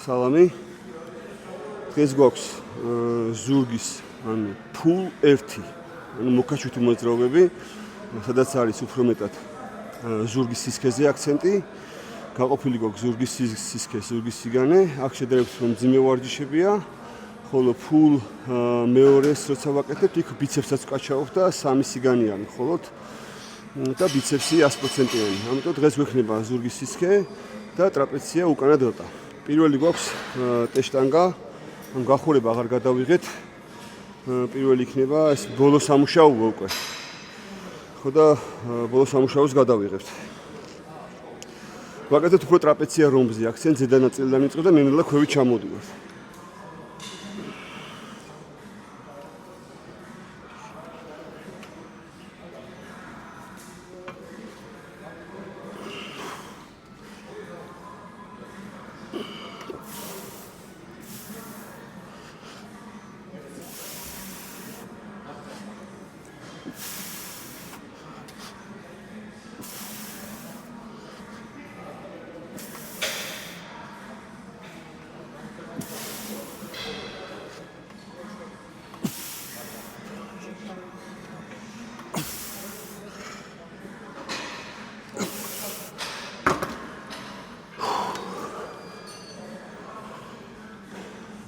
სალამი. დღეს გვაქვს ზურგის, ანუ ფულ 1, ანუ მოკაჩვითი მოძრაობები, სადაც არის უფრო მეტად ზურგის სისქეზე აქცენტი. გაყოფილი გვაქვს ზურგის სისქე, ზურგის სიგანე. აქ შედარებით რომ მძიმე ვარჯიშებია, ხოლო ფულ მეორეს როცა ვაკეთებ, იქ ბიცეპსაც ვკაჩავებ და 3 სიგანი არის მხოლოდ და ბიცეპსი 100%-იანი. ამიტომ დღეს გვექნება ზურგის სისქე და ტრაპეცია უკანა დელტა. პირველი გვაქვს ტეშტანგა, ან გახურება აღარ გადავიღეთ. პირველი იქნება ეს ბოლო სამუშაოა უკვე. ხო და ბოლო სამუშაოს გადავიღებთ. ვაკეთებთ უფრო ტრაპეცია რომბზე, აქცენტ ზედა ნაწილიდან იწყებ და ნელ-ნელა ქვევით ჩამოვდივართ.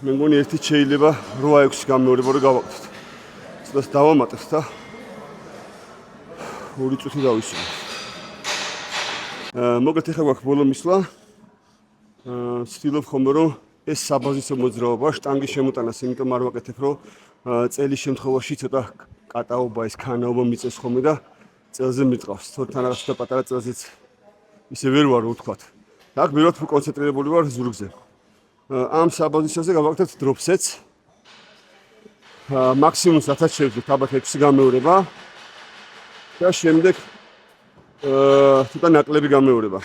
მე მგონი ერთი შეიძლება 8-6 გამეორება რომ გავაკეთოთ. ცოტას დავამატებთ და 2 წუთი დავისვამთ. მოგეთ ახლა გვაქვს ბოლო მისვლა. ვცდილობ ხოლმე რომ ეს საბაზისო მოძრაობა შტანგის შემოტანას იმიტომ არ ვაკეთებ რომ წელის შემთხვევაში ცოტა კატაობა ეს ქანაობა მიწევს ხოლმე და წელზე მიყავს. თორთან რაღაც ცოტა პატარა წელზეც ისე ვერ ვარ ვთქვათ. აქ მე ვარ კონცენტრირებული ვარ ზურგზე. ამ საბაზისოზე გავაკეთებთ დროპსets. მაქსიმუმს რასაც შევძლებ, ალბათ 6 გამეორება და შემდეგ ცოტა ნაკლები გამეორება.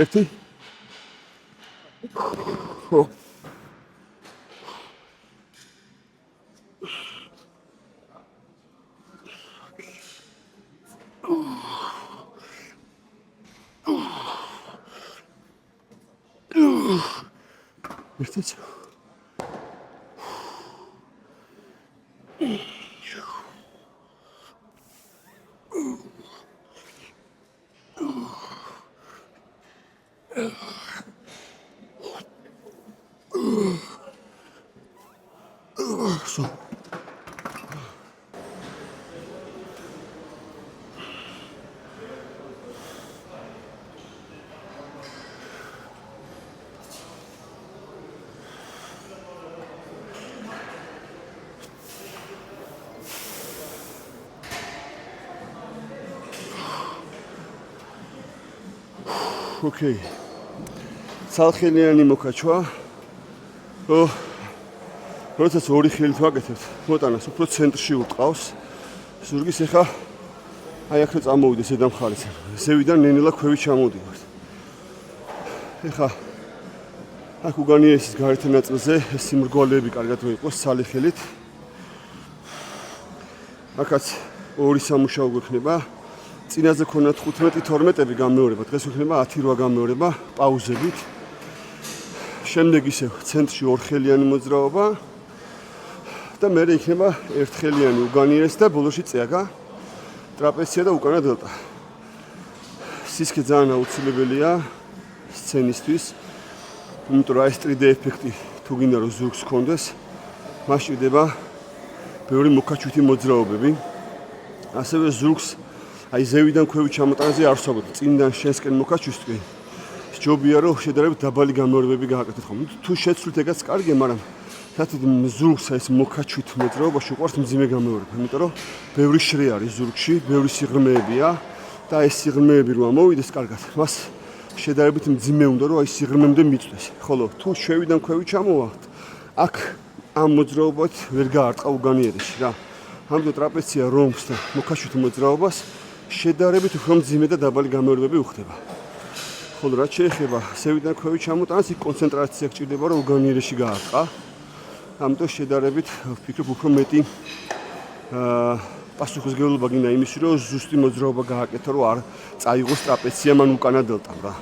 ერთი ერთი Okay. ცალხელიანი მოკაჩვა. როდესაც ორი ხელით ვაკეთებთ, მოტანას უფრო ცენტრში უყავს. ზურგის ეხა აი აქ რო წამოვიდეს ზედა მხარეს. ზევიდან ნელ-ნელა ქვევით ჩამოვდივართ. ეხა აქ უგანიესის გარეთ ნაწილზე ეს სიმრგვალეები კარგად მოიყოს ცალი ხელით. აქაც ორი სამუშაო გვექნება. წინაზე ქონათ 15-12 გამეორება, დღეს იქნება 10-8 გამეორება პაუზებით. შემდეგ ისევ ცენტრში ორხელიანი მოძრაობა და მერე იქნება ერთხელიანი უგანიეს და ბოლოში წეაგა, ტრაპეცია და უკანა დელტა. სისქე ძალიან აუცილებელია სცენისთვის, იმიტომ რომ ეს 3D ეფექტი თუ გინდა რომ ზურგს ჰქონდეს, მას ჭირდება ბევრი მოკაჩვითი მოძრაობები. ასევე ზურგს აი ზევიდან ქვევით ჩამოტანაზე არ ვსვაგოთ, წინიდან შენსკენ მოკაჩვისთვის. ჯობია რომ შედარებით დაბალი გამეორებები გააკეთოთ ხოლმე. თუ შეცვლით ეგაც კარგია, მაგრამ საერთოდ ზურგს ეს მოკაჩვით მოძრაობაში უყვარს მძიმე გამეორება, იმიტომ რომ ბევრი შრე არის ზურგში, ბევრი სიღრმეებია და ეს სიღრმეები რო ამოვიდეს კარგად, მას შედარებით მძიმე უნდა რომ აი სიღრმემდე მიწვდეს. ხოლო თუ შევიდან ქვევით ჩამოვართ, აქ ამ მოძრაობად ვერ გაარტყა უგანიერეში რა. ამიტომ ტრაპეცია რომბს და მოკაჩვით მოძრაობას შედარებით უფრო მძიმე და დაბალი გამეორებები უხდება. ხოლო რაც შეეხება ზევიდან ქვევით ჩამოტანას, იქ კონცენტრაცია გჭირდება, რომ უგანიერეში გაარტყა. ამიტომ შედარებით ვფიქრობ უფრო მეტი პასუხისმგებლობა გინდა იმის, რომ ზუსტი მოძრაობა გააკეთა, რომ არ წაიღოს ტრაპეცია მან უკანა დელტამ რა.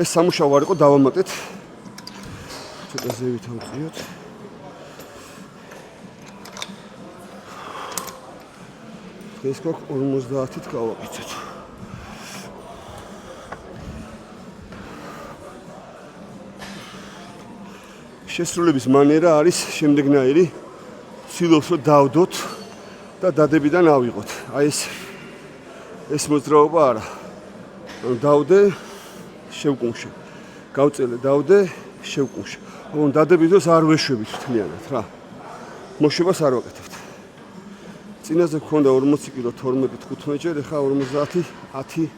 ეს სამუშაო არ იყო, დავამატეთ. ცოტა ზევით ავწიოთ. ეს გვაქვს 50-ით გავაკეთეთ. შესრულების მანერა არის შემდეგნაირი. ვცდილობთ, რომ დავდოთ და დადებიდან ავიღოთ. აი ეს მოძრაობა არა. ანუ დავდე, შევკუმშე. გავწელე, დავდე, შევკუმშე. ანუ დადებით დროს არ ვეშვებით მთლიანად რა. მოშვებას არ ვაკეთებთ. წინაზე გქონდა 40 კილო 12-15 ჯერ, ეხლა 50, 10.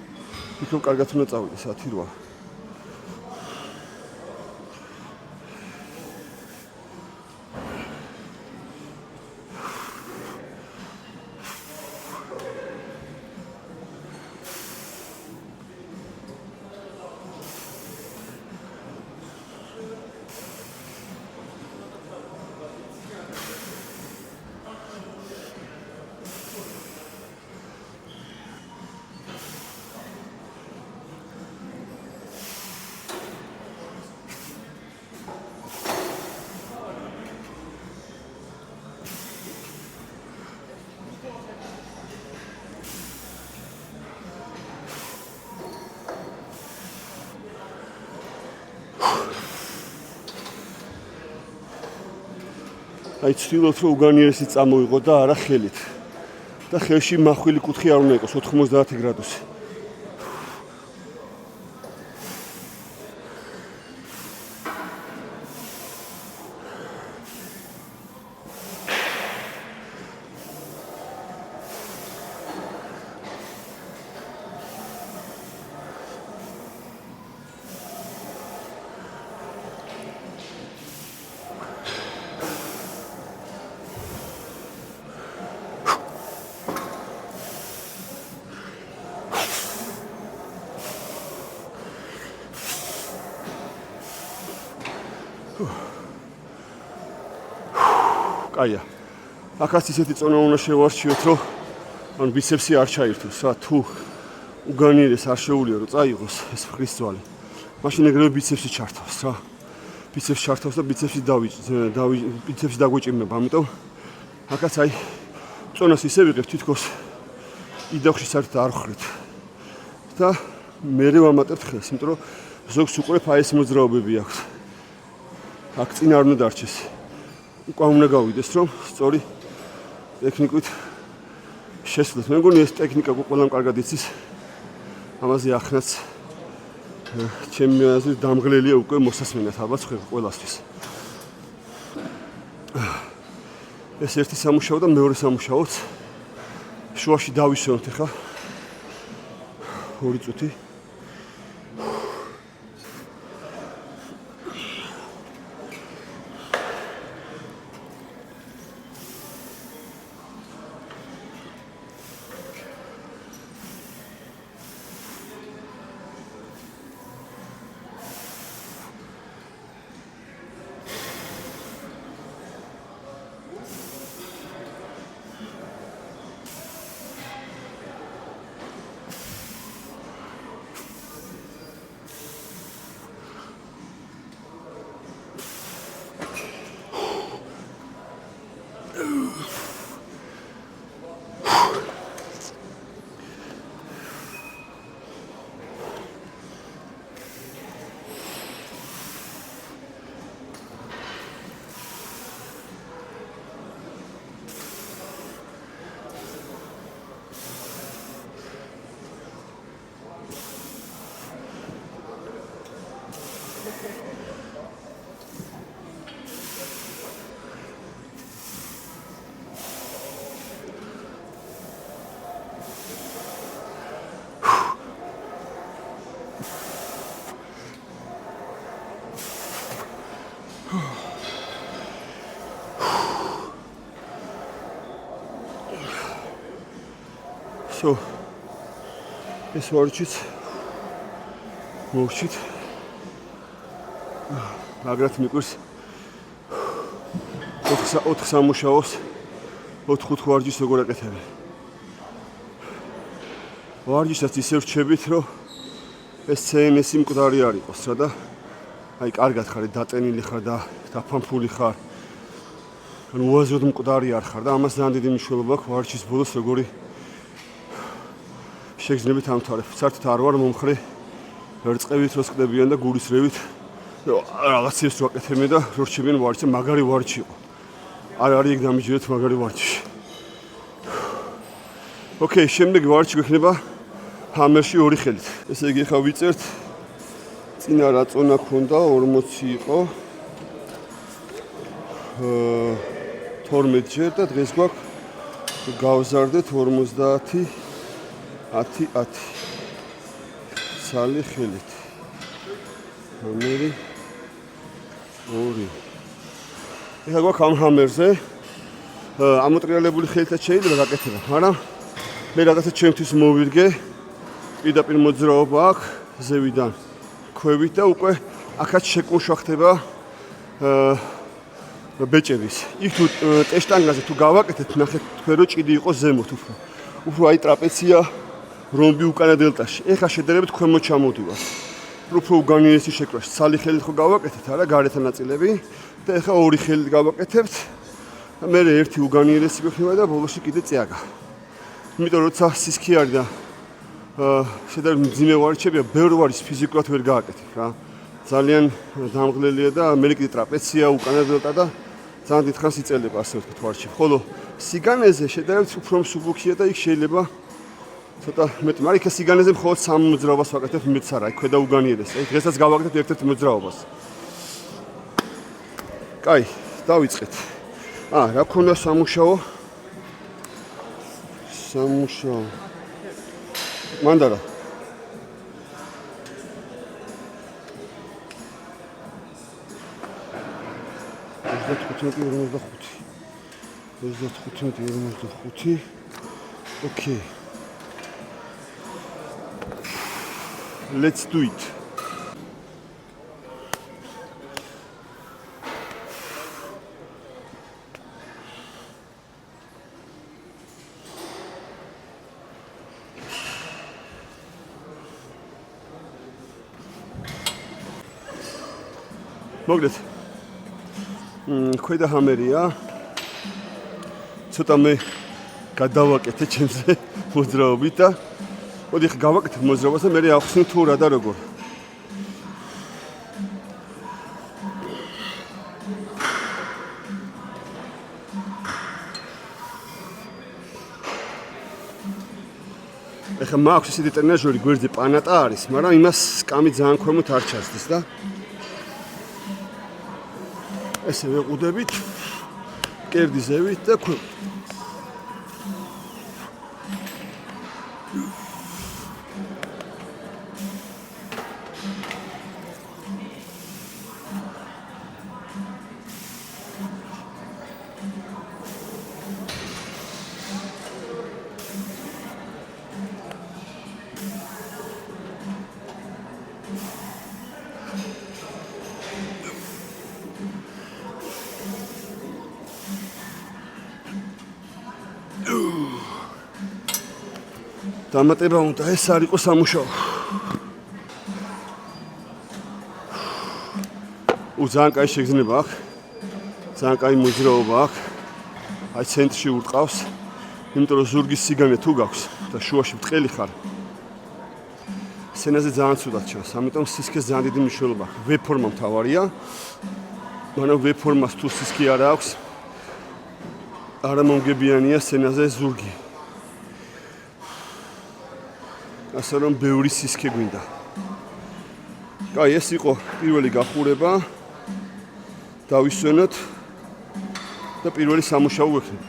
ვფიქრობ, კარგად უნდა წავიდეს 10-8. აი ცდილობთ, რომ უგანიერესი წამოიღო და არა ხელით. და ხელში მახვილი კუთხე არ უნდა იყოს 90 გრადუსი. კაია. აქაც ისეთი წონა უნდა შევარჩიოთ, რომ ანუ ბიცეპსი არ ჩაირთოს, რა თუ უგანიერეს არ შეუძლია რომ წაიღოს ეს ფხრის ძვალი. მაშინ ეგრევე ბიცეპსი ჩართავს რა. ბიცეპსი ჩართავს და ბიცეპსი დაგვეჭირნება, ამიტომ აქაც აი წონას ისე ვიღებ თითქოს იდახში საერთოდ არ ხრით. და მერე ვამატებთ ხელს, იმიტომ რომ ზოგს უყურებ აი ეს მოძრაობები აქვს. აქ წინ არ უნდა დარჩეს. უკვე უნდა გავიდეს, რომ სწორი ტექნიკით შესვლეს. მე მგონი ეს ტექნიკა ყველამ კარგად იცის. ამაზე ახნაც ჩემი აზრით დამღლელია უკვე მოსასმენად ალბათ ყველასთვის. ეს ერთი სამუშაო და მეორე სამუშაოც შუაში დავისვენთ ახლა 2 წუთი. ეს ვარჩიც მოვჭით. მაგრამ მიყვარს 4 სამუშაოს 4-5 ვარჯიშს როგორ აკეთებენ. ვარჯიშსაც ისე რჩებით, რომ ეს CNS-ი მკვდარი არ იყოს რა და აი კარგად ხარ დატენილი ხარ და დაფანფული ხარ. ანუ უაზროდ მკვდარი არ ხარ და ამას ძალიან დიდი მნიშვნელობა აქვს ვარჯიშის ბოლოს როგორი შეგრძნებით ამთავრებ. საერთოდ არ ვარ მომხრე რწყევით რო სკდებიან და გულისრევით რაღაცებს რო აკეთებენ და რო რჩებიან ვარჯიშზე მაგარი ვარჯიში იყო. არ არის იქ დამიჯერეთ მაგარი ვარჯიში. ოკეი, შემდეგი ვარჯიში გვექნება ჰამერში 2 ხელით. ესე იგი ხა ვიწერთ წინა რა წონა ქონდა 40 იყო 12 ჯერ და დღეს გვაქვს გავზარდეთ 50 10 ცალი ხელით. ჰამერი 2. ეხლა გვაქვს ამ ჰამერზე ამოტრიალებული ხელითაც შეიძლება გაკეთება, მაგრამ მე რაღაცა ჩემთვის მოვირგე პირდაპირ მოძრაობა აქვს ზევიდან ქვევით და უკვე აქაც შეკუმშვა ხდება ბეჭების. იქ თუ ტეშტანგაზე თუ გავაკეთეთ, ნახეთ თქვენ რომ ჭიდი იყოს ზემოთ უფრო აი ტრაპეცია რომბი უკანა დელტაში. ეხლა შედარებით ქვემოთ ჩამოდივარ. უფრო უგანიერი შეკრაში. ცალი ხელით ხო გავაკეთეთ, არა გარეთა ნაწილები და ეხლა 2 ხელით გავაკეთებთ. მე ერთი უგანიერესი გვექნება და ბოლოში კიდე წიაგა. იმიტომ როცა სისქი არის და შედარებით მძიმე ვარჯიშებია, ბევრ ვარჯიშს ფიზიკურად ვერ გააკეთებ რა. ძალიან დამღლელია და მე კიდე ტრაპეცია უკანა დელტა და ძალიან დიდხანს იწელება ასე ვთქვათ ვარჯიში. ხოლო სიგანეზე შედარებით უფრო მსუბუქია და იქ შეიძლება ცოტა მეტი, მაგრამ იქ სიგანეზე მხოლოდ 3 მოძრაობას ვაკეთებ, მეც არა, იქ ქვედა უგანიერეს. აი დღესაც გავაკეთებ ერთ-ერთ მოძრაობას. კაი, დავიწყეთ. რა ქონდა სამუშაო? მანდარა. Okay. Let's do it. მოგდეთ. ქვედა ჰამერია. ცოტა მე გადავაკეთე ჩემზე მოძრაობით და მოდი ხა გავაკეთებ მოძრაობას და მე ახსნი თუ რა და როგორ. ეხლა მაქვს ისეთი ტრენაჟორი გვერდზე პანატა არის, მაგრამ იმას სკამი ძალიან ქვემოთ არ ჩასდის და ესე ვეყუდებით კერდი ზევით და ქვემოთ. დამატება უნდა ეს არ იყოს სამუშაო. ძალიან კაი შეგრძნება აქვს. ძალიან კაი მოძრაობა აქვს. აი ცენტრში ურტყავს. იმიტომ რომ ზურგის სიგანე თუ გაქვს და შუაში ბრტყელი ხარ. სცენაზე ძალიან ცუდად ჩანს. ამიტომ სისქეს ძალიან დიდი მნიშვნელობა აქვს. ვეფორმა მთავარია. მაგრამ ვეფორმას თუ სისქი არ აქვს, არა მომგებიანია სცენაზე ზურგი. ასე რომ ბევრი სისქე გვინდა. კაი, ეს იყო პირველი გახურება. დავისვენოთ და პირველი სამუშაო ვექნებ.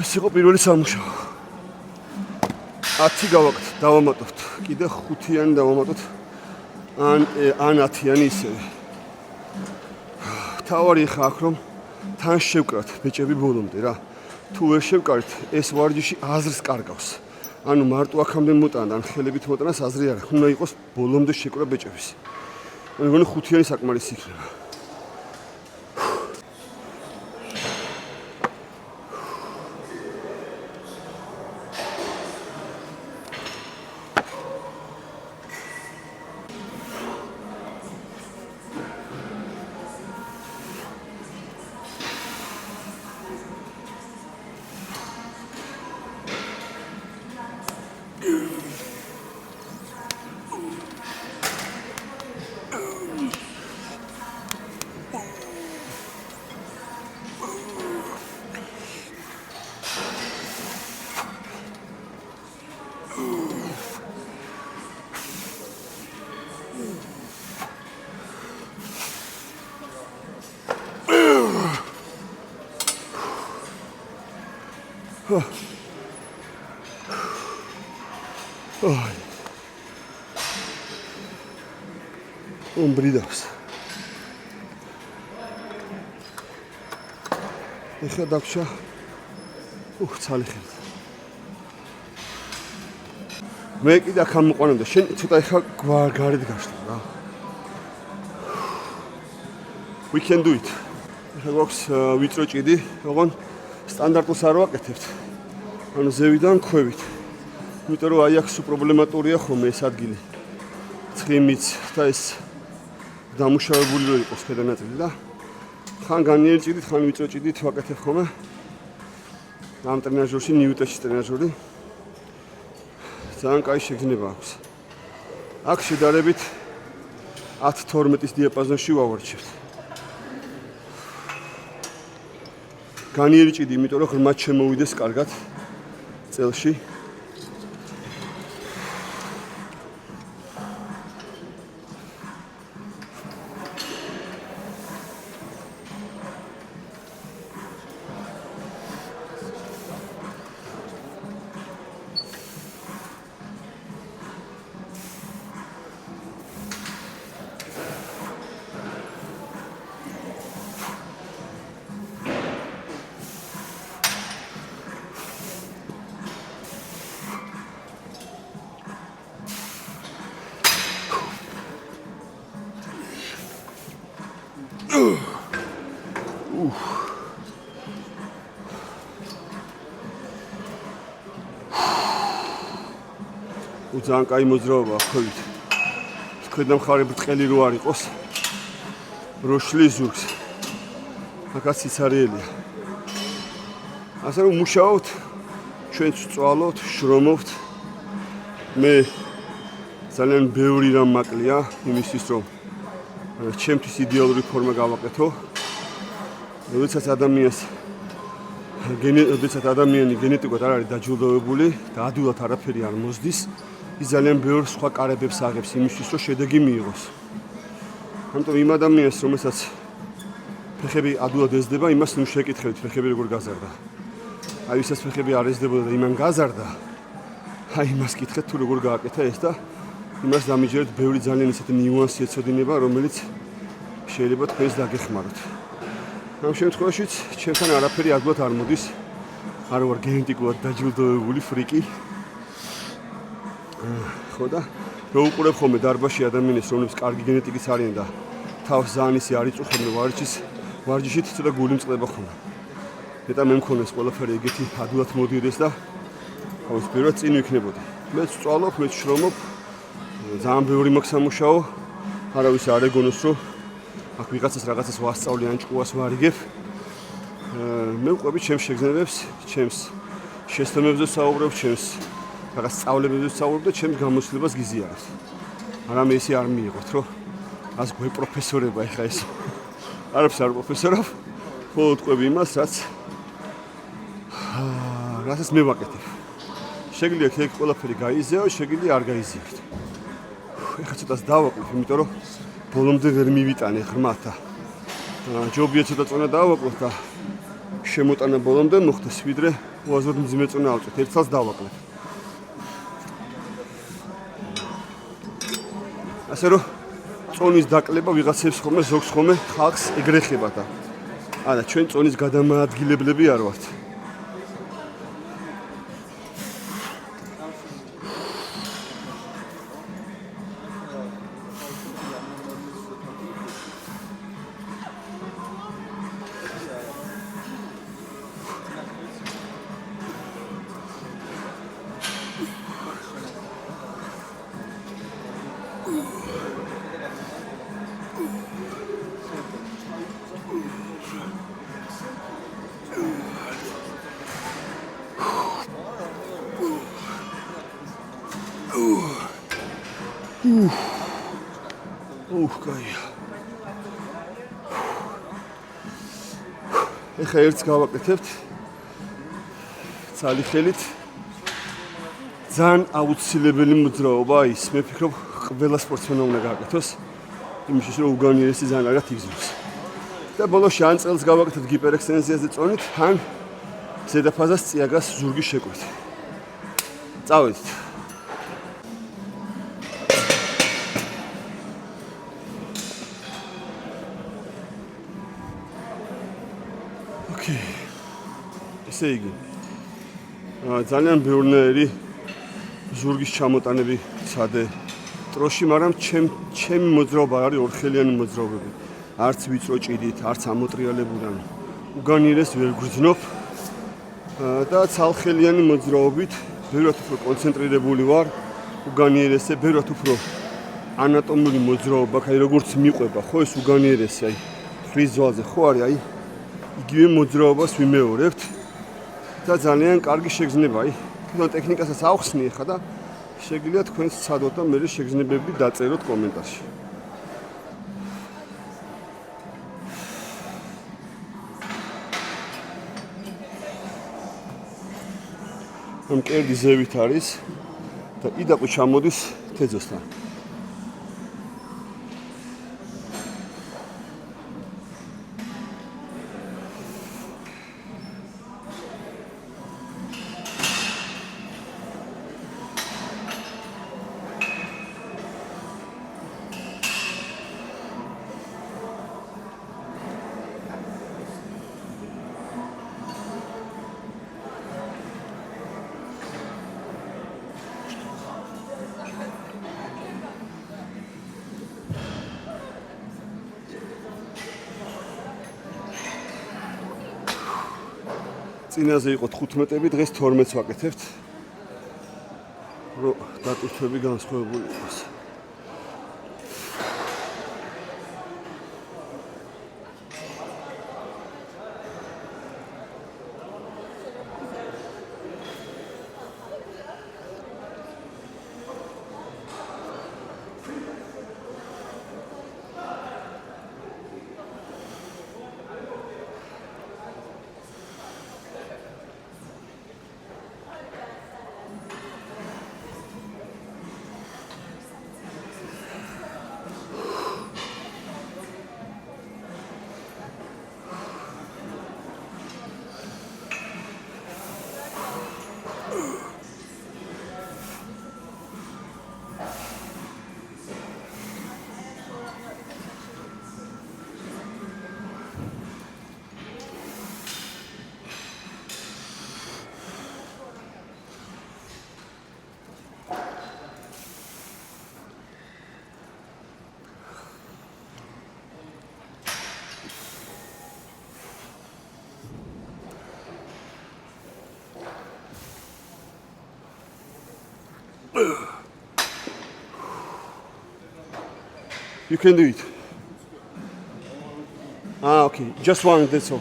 ეს იყო პირველი სამუშაო. 10 გავაკეთეთ, დავამატოთ. კიდე 5-იანი დავამატოთ. ან 10-იანი ისევე. თავარი ხა აქ რომ თან შევკრათ ბეჭები ბოლომდე რა. თუ ვერ შევკარით, ეს ვარჯიში აზრს კარგავს. ანუ მარტო აქამდე მოტანდა, ან ხელებით მოტანას აზრი არ აქვს. უნდა იყოს ბოლომდე შეკრა ბეჭების. მე მგონი 5-იანი საკმარისი იქნება. ბრიდავს. ეხლა დაგჭა. ცალი ხელით. მე კიდე აქ ამოყვანამდე, შენ ცოტა ეხლა გარეთ გაშლა რა. We can do it. ეხლა გვაქვს ვიწრო ჭიდი, ოღონ სტანდარტულს არ ვაკეთებთ. ანუ ზევიდან ქვევით. იმიტომ რომ აი აქ სულ პრობლემატურია ხოლმე ეს ადგილი. ცხიმიც და ეს დამუშავებული რო იყოს ქედანაწილი და ხან განიერი ჭიდით, ხან ვიწრო ჭიდით ვაკეთებ ხოლმე. ამ ტრენაჟორში ნიუტენის ტრენაჟორი ძალიან კაი შეგრძნება აქვს. აქ შედარებით 10-12-ის დიაპაზონში ვავარჩევთ. განიერი ჭიდი, იმიტომ რომ ღრმად შემოვიდეს კარგად წელში. ძალიან კაი მოძრაობა ხვევით. თქვენ მხარე ბრტყელი რო არ იყოს, რო შლის ზურგს. აქაც სიცარიელია. ასე რომ მუშაობთ, ჩვენც ვწვალოთ, შრომობთ. მე ძალიან ბევრი რამ მაკლია იმისთვის, რომ ჩემთვის იდეალური ფორმა გავაკეთო. როდესაც ადამიანი გენეტიკურად არ არის დაჯილდოვებული და ადვილად არაფერი არ მოსდის, ის ძალიან ბევრ სხვა კარებებს აღებს იმისთვის, რომ შედეგი მიიღოს. ამიტომ იმ ადამიანს, რომელსაც ფეხები ადვილად ეზდება, იმას ნუ შეკითხებით, ფეხები როგორ გაზარდა. აი ვისაც ფეხები არ ეზდებოდა და იმან გაზარდა, აი იმას კითხეთ თუ როგორ გააკეთა ეს და იმას დამიჯერეთ ბევრი ძალიან ისეთი ნიუანსი ეცოდინება, რომელიც შეიძლება თქვენს დაგეხმაროთ. ამ შემთხვევაშიც ჩემთან არაფერი ადვილად არ მოდის. არ ვარ გენეტიკურად დაჯილდოვებული ფრიკი. ხო და რო უყურებ ხოლმე დარბაზში ადამიანებს, რომლებიც კარგი გენეტიკის არიან და თავს ძალიან ისე არ იწუხებენ ვარჯიშით ცოტა გული მწყდება ხოლმე. მეტა მე მქონეს ყველაფერი ეგეთი ადვილად მოდიდეს და აუს პირველად წინ ვიქნებოდი. მეც ვწვალობ, მეც შრომობ. ძალიან ბევრი მაქვს სამუშაო. არავის არ ეგონოს, რომ აქ ვიღაცას რაღაცას ვასწავლი ან ჭკუას ვარიგებ. მე ვყვები ჩემს შეგრძნებებს, ჩემს შეცდომებზე საუბრობ, ჩემს რაღაც სწავლებებზე ვსწავლობ და ჩემს გამოცდილებას გიზიარებთ. მაგრამ ესე არ მიიღოთ, რომ ას გვე პროფესორება ეხა ეს. არაფერს არ პროფესორობ, მხოლოდ ყვები იმას, რასაც მე ვაკეთებ. შეგიძლია ეგ ყველაფერი გაიზიარო, შეგიძლია არ გაიზიაროთ. ეხლა ცოტას დავაკლებ, იმიტომ რომ ბოლომდე ვერ მივიტანე ღრმათა. ჯობია ცოტა წონა დავაკლებ და შემოტანა ბოლომდე მოხდეს, ვიდრე უაზროდ მძიმე წონა ავწევთ. ერთ წელს დავაკლებ. ასე რომ წონის დაკლება ვიღაცებს ხომ ზოგს ხომ ხალხს ეგრეხება და არა ჩვენ წონის გადამაადგილებლები არ ვართ. კაია. ეხლა ერთს გავაკეთებთ. ძალი ხელით. ძალიან აუცილებელი მოძრაობა ის. მე ვფიქრობ, ყველა სპორტსმენმა უნდა გააკეთოს. იმისთვის რომ უგანიერესი ძალიან კარგად იგზნოს. და ბოლოში ან წელს გავაკეთებთ გიპერექსტენზიაზე წონით, ან ზედაფაზას წიაგას ზურგის შეკვეთ. წავედით. ესე იგი ძალიან ბევრნაირი ზურგის ჩამოტანები ცადე ტროში, მაგრამ ჩემი მოძრაობა არის ორხელიანი მოძრაობები. არც ვიწრო ჭიდით, არც ამოტრიალებულან უგანიერეს ვერ გვგრძნობ და ცალხელიანი მოძრაობით ბევრად უფრო კონცენტრირებული ვარ უგანიერესზე, ბევრად უფრო ანატომიური მოძრაობა, აი როგორც მიყვება, ხო ეს უგანიერესი, აი ხრის ზვალზე ხო არის, აი იგივე მოძრაობას ვიმეორებთ და ძალიან კარგი შეგრძნება, აი თვითონ ტექნიკასაც ავხსნი ახლა და შეგიძლია თქვენს ცადოთ და მე შეგრძნებები დაწეროთ კომენტარში. ამ კერდი ზევით არის და იდაყვი ჩამოდის თეძოსთან. წინაზე იყო 15-ები, დღეს 12-ს ვაკეთებთ. რომ დატვირთვები განსხვავებული იყოს. You can do it. Okay. Just one, that's all.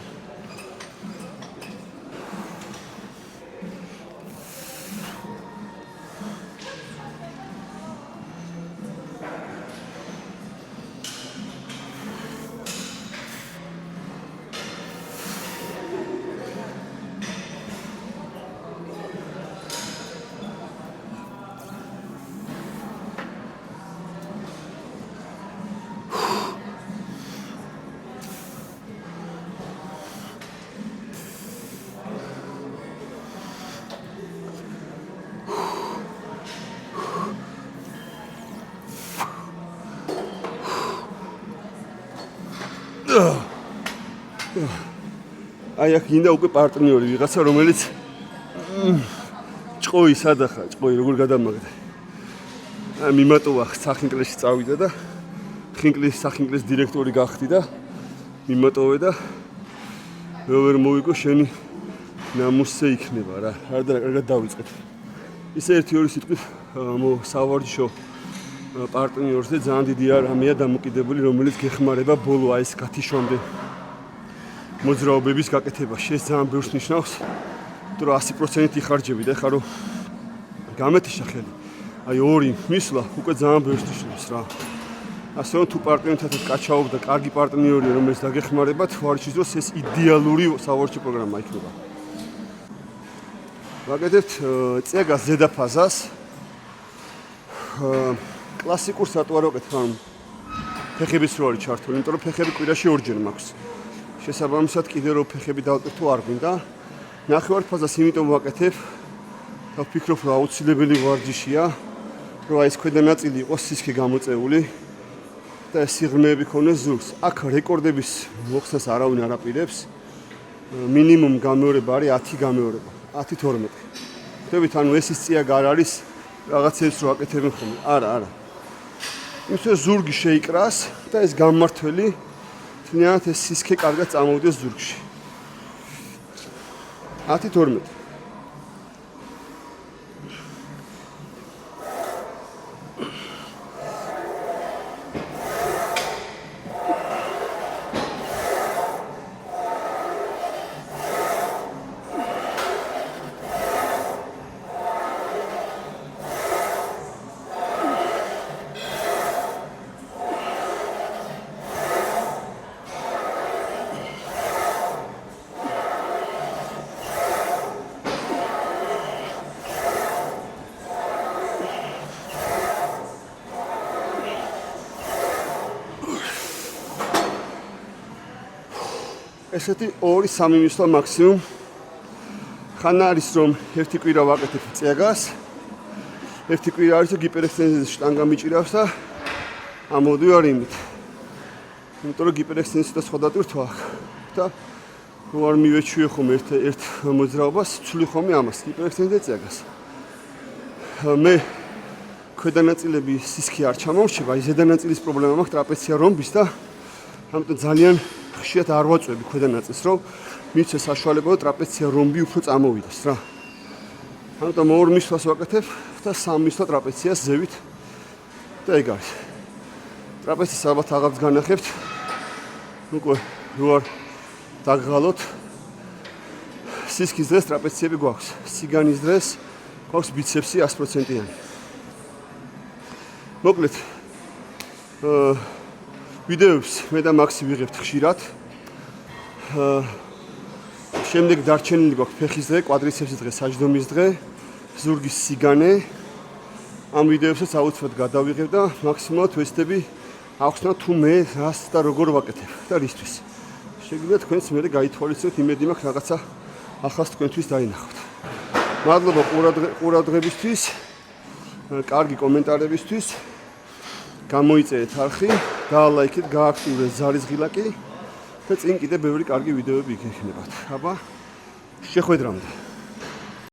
აი აქ გინდა უკვე პარტნიორი ვიღაცა რომელიც ჭყოი სადახა ჭყოი როგორ გადამაგდე აი მიმატოვა სახინკლეში წავიდა და სახინკლის დირექტორი გახდი და მიმატოვე და ვერ მოვიგო შენი ნამუსზე იქნება რა არა კარგად დავიწყეთ ისე ერთი-ორი სიტყვით სავარჯიშო პარტნიორზე ძალიან დიდი არამეა დამოკიდებული რომელიც გეხმარება ბოლო აი ეს გათიშვამდე მოძრაობების გაკეთებაში ეს ძალიან ბევრს ნიშნავს თუ 100% იხარჯები და ხარო გამეთიშა ხელი აი ორი მისვლა უკვე ძალიან ბევრს ნიშნავს რა ასე რომ თუ პარტნიორთან კაჩაობ და კარგი პარტნიორია რომელიც დაგეხმარებათ ვარჯიშის დროს ეს იდეალური სავარჯიშო პროგრამა იქნება ვაკეთებთ წეგას ზედაფაზას კლასიკურ სატუარო ვაკეთებ ამ ფეხების რო არის ჩართული იმიტომ რომ ფეხები კვირაში ორჯერ მაქვს შესაბამისად კიდე რო ფეხები დავტვირთო არ გვინდა ნახევარფაზას იმიტომ ვაკეთებ და ვფიქრობ რომ აუცილებელი ვარჯიშია რომ აი ეს ქვედა ნაწილი იყოს სისქე გამოწეული და სიღრმეები ქონდეს ზურგს აქ რეკორდების მოხსნას არავინ არ აპირებს მინიმუმ გამეორება არის 10 გამეორება 10-12 ხდებით ანუ ეს ის წიაგ არ არის რაღაცებს რო აკეთებენ ხოლმე არა იმისო ზურგი შეიკრას და ეს გამმართველი თნიანად ეს სისქე კარგად წამოვიდეს ზურგში 10-12 ესეთი 2-3 მისვლა მაქსიმუმ ხან არის რომ ერთი კვირა ვაკეთებ წიაგას ერთი კვირა არის რომ გიპერექსტენზიის შტანგა მიჭირავს და ამოდივარ იმით იმიტომ რომ გიპერექსტენზიის და სხვა დატვირთვა და რო არ მივეჩვიე ხომ ერთ მოძრაობას ცვლი ხომ ამას გიპერექსტენზიის წიაგას მე ქვედა ნაწილები სისქე არ ჩამორჩება აი ზედა ნაწილის პრობლემა მაქვს ტრაპეცია რომბის და ამიტომ ძალიან ხშირად არ ვაწვევი ქვედა ნაწილს, რომ მიცე საშუალება რომ ტრაპეცია რომბი უფრო წამოვიდეს რა. ამიტომ 2 მისვლას ვაკეთებ და 3 მისვლა ტრაპეციას ზევით და ეგ არის. ტრაპეციის ალბათ აღარც განახებთ. უკვე რო არ დაგღალოთ სისქის დღეს ტრაპეციები გვაქვს. სიგანის დღეს გვაქვს ბიცეპსი 100%-იანი. მოკლედ ვიდეოებს მე და მაქსი ვიღებთ ხშირად. შემდეგ დარჩენილი გვაქვს ფეხის დღე, კვადრიცეპსის დღე, საჯდომის დღე, ზურგის სიგანე. ამ ვიდეოებსაც აუცილებლად გადავიღებ და მაქსიმალურად ვეცდები ახსნა თუ მე რას და როგორ ვაკეთებ და რისთვის. შეგიძლიათ თქვენც მე გაითვალისწინოთ, იმედი მაქვს რაღაცა ახალს თქვენთვის დაინახოთ. მადლობა ყურადღებისთვის, კარგი კომენტარებისთვის. გამოიწერეთ არხი, დაალაიქეთ, გააქტიურეთ ზარისღილაკი და წინ კიდე ბევრი კარგი ვიდეოები იქნებათ. აბა, შეხვედრამდე.